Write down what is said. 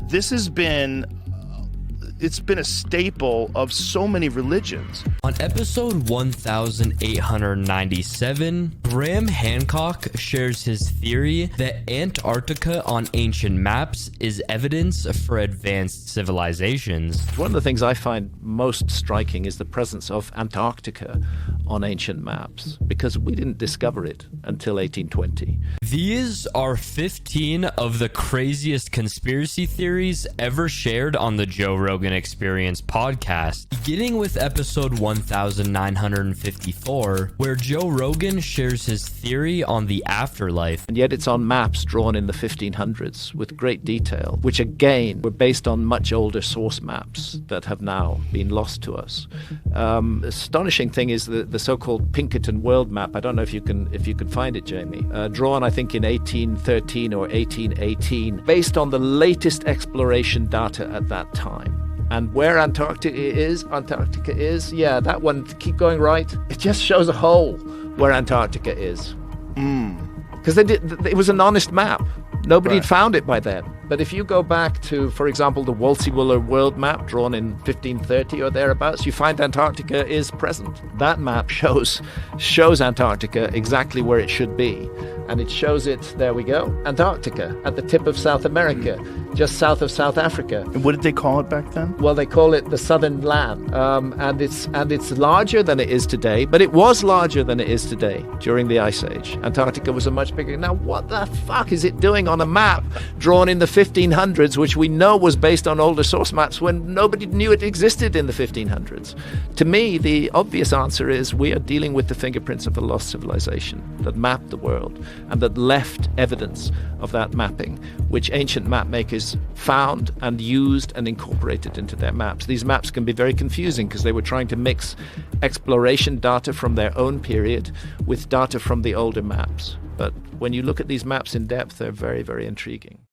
This has been it's been a staple of so many religions. On episode 1897, Graham Hancock shares his theory that Antarctica on ancient maps is evidence for advanced civilizations. One of the things I find most striking is the presence of Antarctica on ancient maps, because we didn't discover it until 1820. These are 15 of the craziest conspiracy theories ever shared on the Joe Rogan Experience podcast, beginning with episode 1954, where Joe Rogan shares his theory on the afterlife. And yet it's on maps drawn in the 1500s with great detail, which again were based on much older source maps that have now been lost to us. Astonishing thing is the so-called Pinkerton world map. I don't know if you can find it, Jamie. Drawn, I think, in 1813 or 1818, based on the latest exploration data at that time. And where Antarctica is, yeah, that one, keep going right. It just shows a hole where Antarctica is. Because it was an honest map. Nobody had found it by then. But if you go back to, for example, the Wolsey-Wooler world map drawn in 1530 or thereabouts, you find Antarctica is present. That map shows Antarctica exactly where it should be. And it shows it, there we go, Antarctica, at the tip of South America, just south of South Africa. And what did they call it back then? Well, they call it the Southern Land, and it's larger than it is today, but it was larger than it is today during the Ice Age. Antarctica was a much bigger. Now, what the fuck is it doing on a map drawn in the 1500s, which we know was based on older source maps when nobody knew it existed in the 1500s? To me, the obvious answer is we are dealing with the fingerprints of a lost civilization that mapped the world and that left evidence of that mapping, which ancient map makers found and used and incorporated into their maps. These maps can be very confusing because they were trying to mix exploration data from their own period with data from the older maps. But when you look at these maps in depth, they're very, very intriguing.